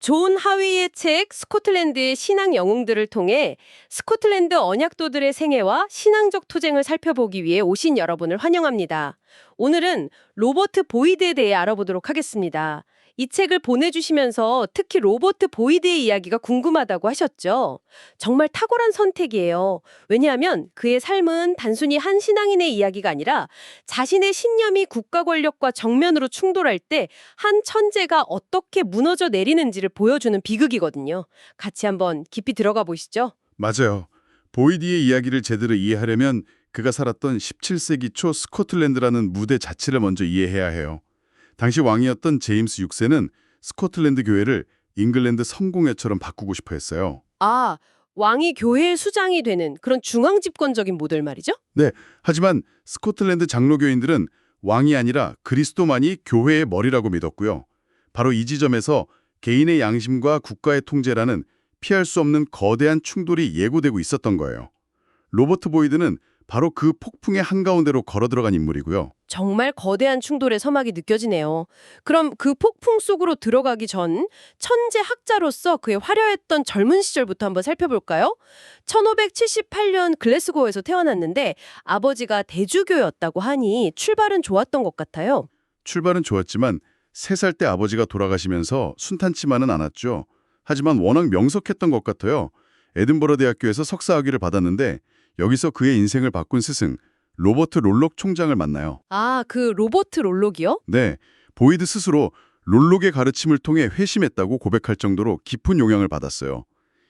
존 하위의 책 스코틀랜드의 신앙 영웅들을 통해 스코틀랜드 언약도들의 생애와 신앙적 토쟁을 살펴보기 위해 오신 여러분을 환영합니다. 오늘은 로버트 보이드에 대해 알아보도록 하겠습니다. 이 책을 보내주시면서 특히 로버트 보이드의 이야기가 궁금하다고 하셨죠? 정말 탁월한 선택이에요. 왜냐하면 그의 삶은 단순히 한 신앙인의 이야기가 아니라 자신의 신념이 국가 권력과 정면으로 충돌할 때 한 천재가 어떻게 무너져 내리는지를 보여주는 비극이거든요. 같이 한번 깊이 들어가 보시죠. 맞아요. 보이디의 이야기를 제대로 이해하려면 그가 살았던 17세기 초 스코틀랜드라는 무대 자체를 먼저 이해해야 해요. 당시 왕이었던 제임스 6세는 스코틀랜드 교회를 잉글랜드 성공회처럼 바꾸고 싶어 했어요. 아, 왕이 교회의 수장이 되는 그런 중앙 집권적인 모델 말이죠? 네, 하지만 스코틀랜드 장로교인들은 왕이 아니라 그리스도만이 교회의 머리라고 믿었고요. 바로 이 지점에서 개인의 양심과 국가의 통제라는 피할 수 없는 거대한 충돌이 예고되고 있었던 거예요. 로버트 보이드는 바로 그 폭풍의 한가운데로 걸어 들어간 인물이고요. 정말 거대한 충돌의 서막이 느껴지네요. 그럼 그 폭풍 속으로 들어가기 전 천재 학자로서 그의 화려했던 젊은 시절부터 한번 살펴볼까요? 1578년 글래스고에서 태어났는데 아버지가 대주교였다고 하니 출발은 좋았던 것 같아요. 출발은 좋았지만 3살 때 아버지가 돌아가시면서 순탄치만은 않았죠. 하지만 워낙 명석했던 것 같아요. 에든버러 대학교에서 석사학위를 받았는데 여기서 그의 인생을 바꾼 스승 로버트 롤록 총장을 만나요. 아, 그 로버트 롤록이요? 네, 보이드 스스로 롤록의 가르침을 통해 회심했다고 고백할 정도로 깊은 영향을 받았어요.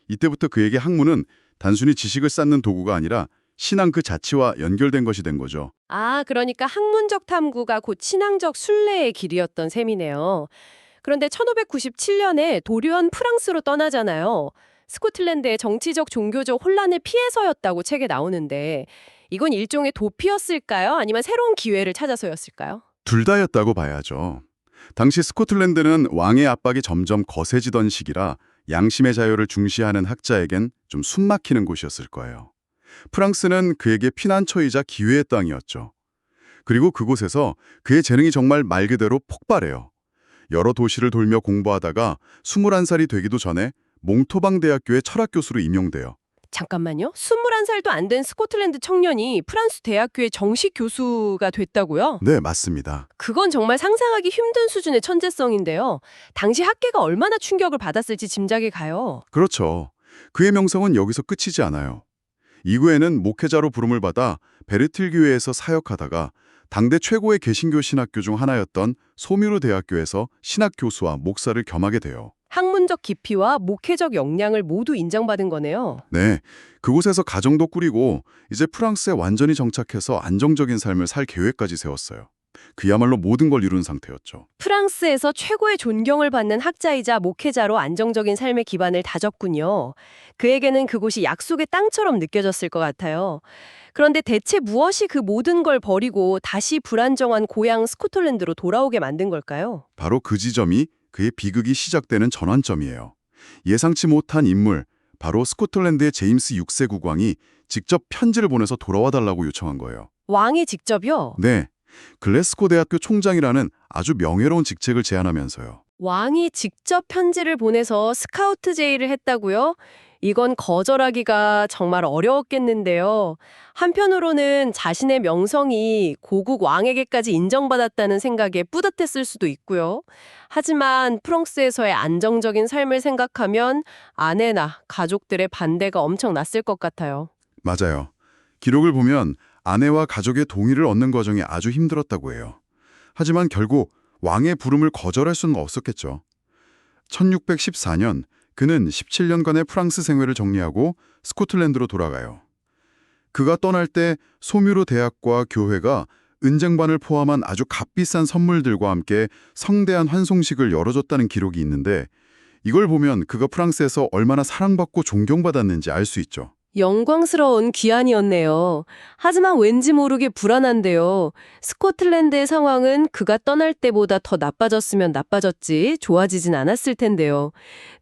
이때부터 그에게 학문은 단순히 지식을 쌓는 도구가 아니라 신앙 그 자체와 연결된 것이 된 거죠. 아, 그러니까 학문적 탐구가 곧 신앙적 순례의 길이었던 셈이네요. 그런데 1597년에 도련 프랑스로 떠나잖아요. 스코틀랜드의 정치적 종교적 혼란을 피해서였다고 책에 나오는데 이건 일종의 도피였을까요? 아니면 새로운 기회를 찾아서였을까요? 둘 다였다고 봐야죠. 당시 스코틀랜드는 왕의 압박이 점점 거세지던 시기라 양심의 자유를 중시하는 학자에겐 좀 숨막히는 곳이었을 거예요. 프랑스는 그에게 피난처이자 기회의 땅이었죠. 그리고 그곳에서 그의 재능이 정말 말 그대로 폭발해요. 여러 도시를 돌며 공부하다가 21살이 되기도 전에 몽토방 대학교의 철학 교수로 임용돼요. 잠깐만요. 21살도 안 된 스코틀랜드 청년이 프랑스 대학교의 정식 교수가 됐다고요? 네, 맞습니다. 그건 정말 상상하기 힘든 수준의 천재성인데요. 당시 학계가 얼마나 충격을 받았을지 짐작이 가요. 그렇죠. 그의 명성은 여기서 끝이지 않아요. 이후에는 목회자로 부름을 받아 베르틸 교회에서 사역하다가 당대 최고의 개신교 신학교 중 하나였던 소뮤르 대학교에서 신학 교수와 목사를 겸하게 돼요. 학문적 깊이와 목회적 역량을 모두 인정받은 거네요. 네, 그곳에서 가정도 꾸리고 이제 프랑스에 완전히 정착해서 안정적인 삶을 살 계획까지 세웠어요. 그야말로 모든 걸 이룬 상태였죠. 프랑스에서 최고의 존경을 받는 학자이자 목회자로 안정적인 삶의 기반을 다졌군요. 그에게는 그곳이 약속의 땅처럼 느껴졌을 것 같아요. 그런데 대체 무엇이 그 모든 걸 버리고 다시 불안정한 고향 스코틀랜드로 돌아오게 만든 걸까요? 바로 그 지점이 그의 비극이 시작되는 전환점이에요. 예상치 못한 인물, 바로 스코틀랜드의 제임스 6세 국왕이 직접 편지를 보내서 돌아와 달라고 요청한 거예요. 왕이 직접요? 네, 글래스고 대학교 총장이라는 아주 명예로운 직책을 제안하면서요. 왕이 직접 편지를 보내서 스카우트 제의를 했다고요? 이건 거절하기가 정말 어려웠겠는데요. 한편으로는 자신의 명성이 고국 왕에게까지 인정받았다는 생각에 뿌듯했을 수도 있고요. 하지만 프랑스에서의 안정적인 삶을 생각하면 아내나 가족들의 반대가 엄청 났을 것 같아요. 맞아요. 기록을 보면 아내와 가족의 동의를 얻는 과정이 아주 힘들었다고 해요. 하지만 결국 왕의 부름을 거절할 수는 없었겠죠. 1614년 그는 17년간의 프랑스 생활을 정리하고 스코틀랜드로 돌아가요. 그가 떠날 때 소뮤르 대학과 교회가 은쟁반을 포함한 아주 값비싼 선물들과 함께 성대한 환송식을 열어줬다는 기록이 있는데 이걸 보면 그가 프랑스에서 얼마나 사랑받고 존경받았는지 알 수 있죠. 영광스러운 귀환이었네요. 하지만 왠지 모르게 불안한데요. 스코틀랜드의 상황은 그가 떠날 때보다 더 나빠졌으면 나빠졌지 좋아지진 않았을 텐데요.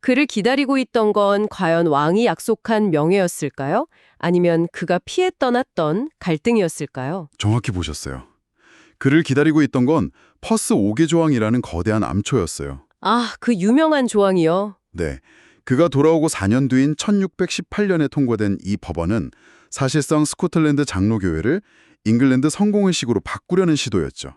그를 기다리고 있던 건 과연 왕이 약속한 명예였을까요? 아니면 그가 피해 떠났던 갈등이었을까요? 정확히 보셨어요. 그를 기다리고 있던 건 퍼스 5개 조항이라는 거대한 암초였어요. 아, 그 유명한 조항이요. 네. 그가 돌아오고 4년 뒤인 1618년에 통과된 이 법안은 사실상 스코틀랜드 장로교회를 잉글랜드 성공회식으로 바꾸려는 시도였죠.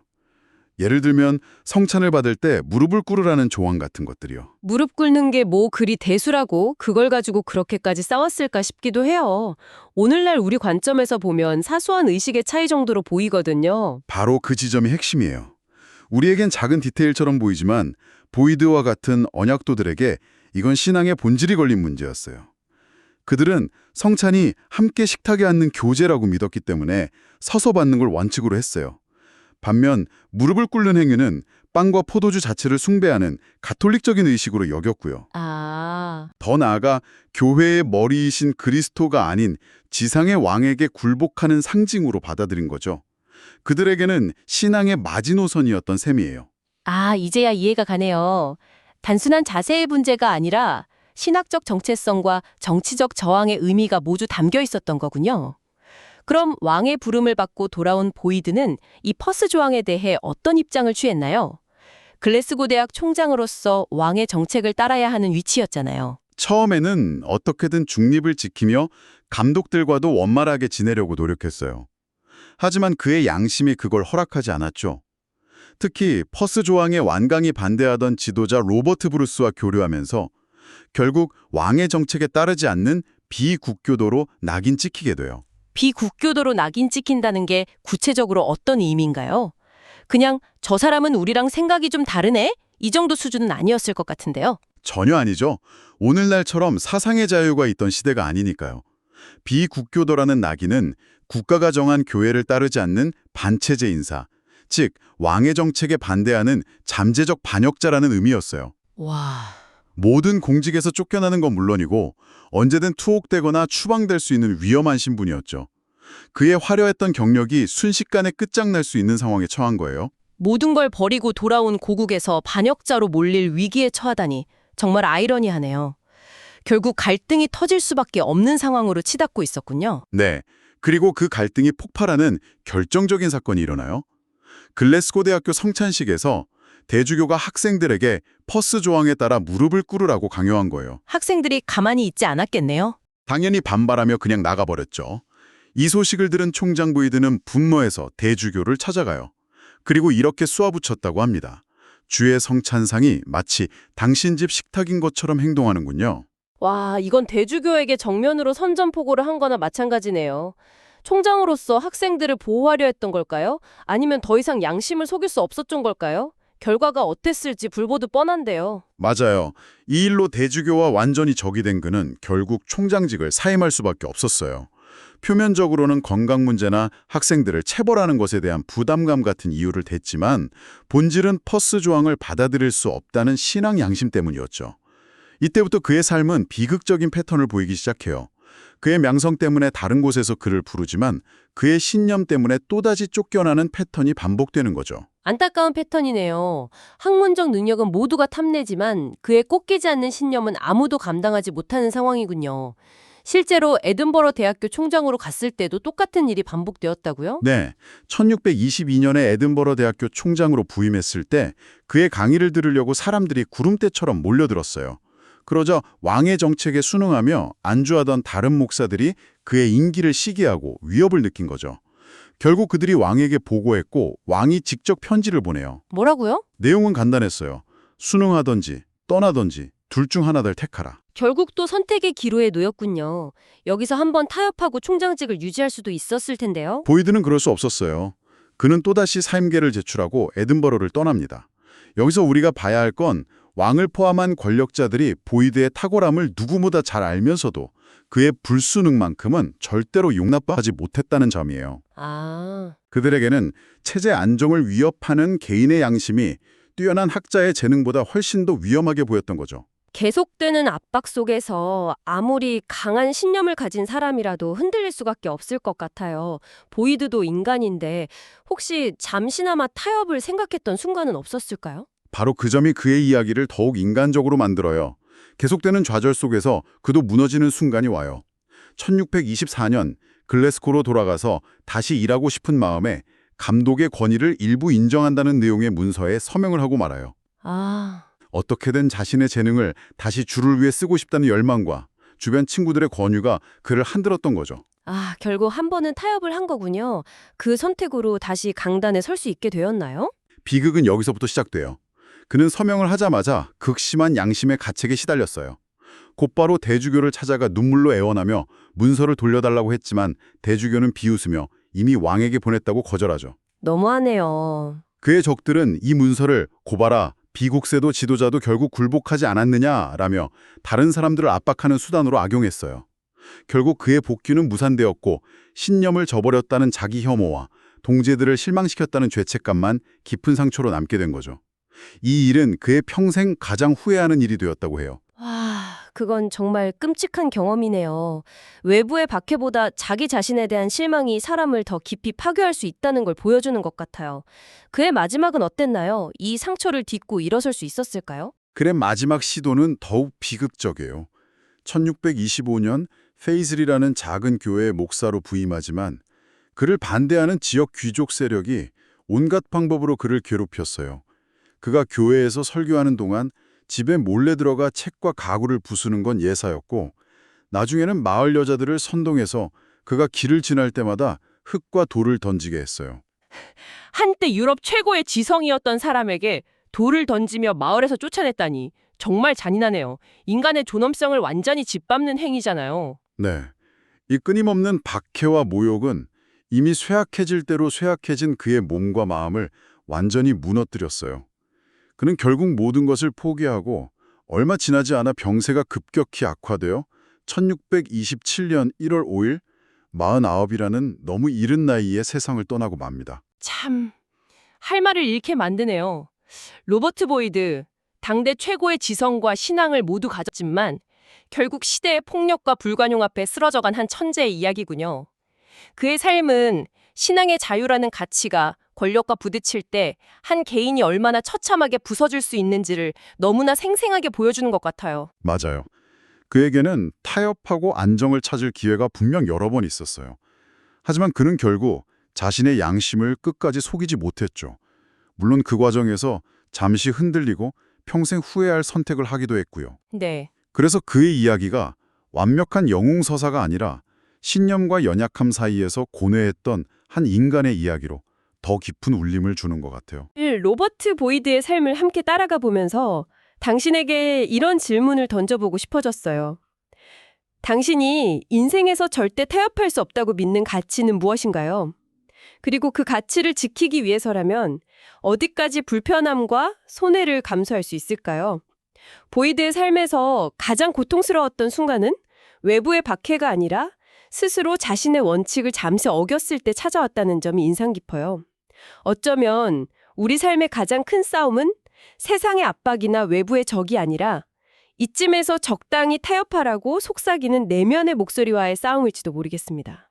예를 들면 성찬을 받을 때 무릎을 꿇으라는 조항 같은 것들이요. 무릎 꿇는 게 뭐 그리 대수라고 그걸 가지고 그렇게까지 싸웠을까 싶기도 해요. 오늘날 우리 관점에서 보면 사소한 의식의 차이 정도로 보이거든요. 바로 그 지점이 핵심이에요. 우리에겐 작은 디테일처럼 보이지만 보이드와 같은 언약도들에게 이건 신앙의 본질이 걸린 문제였어요. 그들은 성찬이 함께 식탁에 앉는 교제라고 믿었기 때문에 서서 받는 걸 원칙으로 했어요. 반면 무릎을 꿇는 행위는 빵과 포도주 자체를 숭배하는 가톨릭적인 의식으로 여겼고요. 아, 더 나아가 교회의 머리이신 그리스도가 아닌 지상의 왕에게 굴복하는 상징으로 받아들인 거죠. 그들에게는 신앙의 마지노선이었던 셈이에요. 이제야 이해가 가네요. 단순한 자세의 문제가 아니라 신학적 정체성과 정치적 저항의 의미가 모두 담겨 있었던 거군요. 그럼 왕의 부름을 받고 돌아온 보이드는 이 퍼스 조항에 대해 어떤 입장을 취했나요? 글래스고 대학 총장으로서 왕의 정책을 따라야 하는 위치였잖아요. 처음에는 어떻게든 중립을 지키며 감독들과도 원만하게 지내려고 노력했어요. 하지만 그의 양심이 그걸 허락하지 않았죠. 특히 퍼스 조항에 완강히 반대하던 지도자 로버트 브루스와 교류하면서 결국 왕의 정책에 따르지 않는 비국교도로 낙인 찍히게 돼요. 비국교도로 낙인 찍힌다는 게 구체적으로 어떤 의미인가요? 그냥 저 사람은 우리랑 생각이 좀 다르네? 이 정도 수준은 아니었을 것 같은데요. 전혀 아니죠. 오늘날처럼 사상의 자유가 있던 시대가 아니니까요. 비국교도라는 낙인은 국가가 정한 교회를 따르지 않는 반체제 인사, 즉 왕의 정책에 반대하는 잠재적 반역자라는 의미였어요. 와, 모든 공직에서 쫓겨나는 건 물론이고 언제든 투옥되거나 추방될 수 있는 위험한 신분이었죠. 그의 화려했던 경력이 순식간에 끝장날 수 있는 상황에 처한 거예요. 모든 걸 버리고 돌아온 고국에서 반역자로 몰릴 위기에 처하다니 정말 아이러니하네요. 결국 갈등이 터질 수밖에 없는 상황으로 치닫고 있었군요. 네. 그리고 그 갈등이 폭발하는 결정적인 사건이 일어나요. 글래스고 대학교 성찬식에서 대주교가 학생들에게 퍼스 조항에 따라 무릎을 꿇으라고 강요한 거예요. 학생들이 가만히 있지 않았겠네요. 당연히 반발하며 그냥 나가버렸죠. 이 소식을 들은 총장 보이드는 분노해서 대주교를 찾아가요. 그리고 이렇게 쏘아붙였다고 합니다. 주의 성찬상이 마치 당신 집 식탁인 것처럼 행동하는군요. 와, 이건 대주교에게 정면으로 선전포고를 한 거나 마찬가지네요. 총장으로서 학생들을 보호하려 했던 걸까요? 아니면 더 이상 양심을 속일 수 없었던 걸까요? 결과가 어땠을지 불보듯 뻔한데요. 맞아요. 이 일로 대주교와 완전히 적이 된 그는 결국 총장직을 사임할 수밖에 없었어요. 표면적으로는 건강 문제나 학생들을 체벌하는 것에 대한 부담감 같은 이유를 댔지만 본질은 퍼스 조항을 받아들일 수 없다는 신앙 양심 때문이었죠. 이때부터 그의 삶은 비극적인 패턴을 보이기 시작해요. 그의 명성 때문에 다른 곳에서 그를 부르지만 그의 신념 때문에 또다시 쫓겨나는 패턴이 반복되는 거죠. 안타까운 패턴이네요. 학문적 능력은 모두가 탐내지만 그의 꺾이지 않는 신념은 아무도 감당하지 못하는 상황이군요. 실제로 에든버러 대학교 총장으로 갔을 때도 똑같은 일이 반복되었다고요? 네, 1622년에 에든버러 대학교 총장으로 부임했을 때 그의 강의를 들으려고 사람들이 구름대처럼 몰려들었어요. 그러자 왕의 정책에 순응하며 안주하던 다른 목사들이 그의 인기를 시기하고 위협을 느낀 거죠. 결국 그들이 왕에게 보고했고 왕이 직접 편지를 보내요. 뭐라고요? 내용은 간단했어요. 순응하던지 떠나던지 둘 중 하나를 택하라. 결국 또 선택의 기로에 놓였군요. 여기서 한번 타협하고 총장직을 유지할 수도 있었을 텐데요. 보이드는 그럴 수 없었어요. 그는 또다시 사임계를 제출하고 에든버러를 떠납니다. 여기서 우리가 봐야 할 건 왕을 포함한 권력자들이 보이드의 탁월함을 누구보다 잘 알면서도 그의 불순응만큼은 절대로 용납하지 못했다는 점이에요. 아, 그들에게는 체제 안정을 위협하는 개인의 양심이 뛰어난 학자의 재능보다 훨씬 더 위험하게 보였던 거죠. 계속되는 압박 속에서 아무리 강한 신념을 가진 사람이라도 흔들릴 수밖에 없을 것 같아요. 보이드도 인간인데 혹시 잠시나마 타협을 생각했던 순간은 없었을까요? 바로 그 점이 그의 이야기를 더욱 인간적으로 만들어요. 계속되는 좌절 속에서 그도 무너지는 순간이 와요. 1624년 글래스고로 돌아가서 다시 일하고 싶은 마음에 감독의 권위를 일부 인정한다는 내용의 문서에 서명을 하고 말아요. 아, 어떻게든 자신의 재능을 다시 주를 위해 쓰고 싶다는 열망과 주변 친구들의 권유가 그를 흔들었던 거죠. 아, 결국 한 번은 타협을 한 거군요. 그 선택으로 다시 강단에 설 수 있게 되었나요? 비극은 여기서부터 시작돼요. 그는 서명을 하자마자 극심한 양심의 가책에 시달렸어요. 곧바로 대주교를 찾아가 눈물로 애원하며 문서를 돌려달라고 했지만 대주교는 비웃으며 이미 왕에게 보냈다고 거절하죠. 너무하네요. 그의 적들은 이 문서를 고봐라, 비국세도 지도자도 결국 굴복하지 않았느냐라며 다른 사람들을 압박하는 수단으로 악용했어요. 결국 그의 복귀는 무산되었고 신념을 저버렸다는 자기 혐오와 동지들을 실망시켰다는 죄책감만 깊은 상처로 남게 된 거죠. 이 일은 그의 평생 가장 후회하는 일이 되었다고 해요. 와, 그건 정말 끔찍한 경험이네요. 외부의 박해보다 자기 자신에 대한 실망이 사람을 더 깊이 파괴할 수 있다는 걸 보여주는 것 같아요. 그의 마지막은 어땠나요? 이 상처를 딛고 일어설 수 있었을까요? 그의 마지막 시도는 더욱 비극적이에요. 1625년 페이즐이라는 작은 교회의 목사로 부임하지만 그를 반대하는 지역 귀족 세력이 온갖 방법으로 그를 괴롭혔어요. 그가 교회에서 설교하는 동안 집에 몰래 들어가 책과 가구를 부수는 건 예사였고 나중에는 마을 여자들을 선동해서 그가 길을 지날 때마다 흙과 돌을 던지게 했어요. 한때 유럽 최고의 지성이었던 사람에게 돌을 던지며 마을에서 쫓아냈다니 정말 잔인하네요. 인간의 존엄성을 완전히 짓밟는 행위잖아요. 네, 이 끊임없는 박해와 모욕은 이미 쇠약해질 대로 쇠약해진 그의 몸과 마음을 완전히 무너뜨렸어요. 그는 결국 모든 것을 포기하고 얼마 지나지 않아 병세가 급격히 악화되어 1627년 1월 5일 49이라는 너무 이른 나이에 세상을 떠나고 맙니다. 참, 할 말을 잃게 만드네요. 로버트 보이드, 당대 최고의 지성과 신앙을 모두 가졌지만 결국 시대의 폭력과 불관용 앞에 쓰러져간 한 천재의 이야기군요. 그의 삶은 신앙의 자유라는 가치가 권력과 부딪힐 때 한 개인이 얼마나 처참하게 부서질 수 있는지를 너무나 생생하게 보여주는 것 같아요. 맞아요. 그에게는 타협하고 안정을 찾을 기회가 분명 여러 번 있었어요. 하지만 그는 결국 자신의 양심을 끝까지 속이지 못했죠. 물론 그 과정에서 잠시 흔들리고 평생 후회할 선택을 하기도 했고요. 네. 그래서 그의 이야기가 완벽한 영웅서사가 아니라 신념과 연약함 사이에서 고뇌했던 한 인간의 이야기로 더 깊은 울림을 주는 것 같아요. 로버트 보이드의 삶을 함께 따라가 보면서 당신에게 이런 질문을 던져보고 싶어졌어요. 당신이 인생에서 절대 타협할 수 없다고 믿는 가치는 무엇인가요? 그리고 그 가치를 지키기 위해서라면 어디까지 불편함과 손해를 감수할 수 있을까요? 보이드의 삶에서 가장 고통스러웠던 순간은 외부의 박해가 아니라 스스로 자신의 원칙을 잠시 어겼을 때 찾아왔다는 점이 인상 깊어요. 어쩌면 우리 삶의 가장 큰 싸움은 세상의 압박이나 외부의 적이 아니라 이쯤에서 적당히 타협하라고 속삭이는 내면의 목소리와의 싸움일지도 모르겠습니다.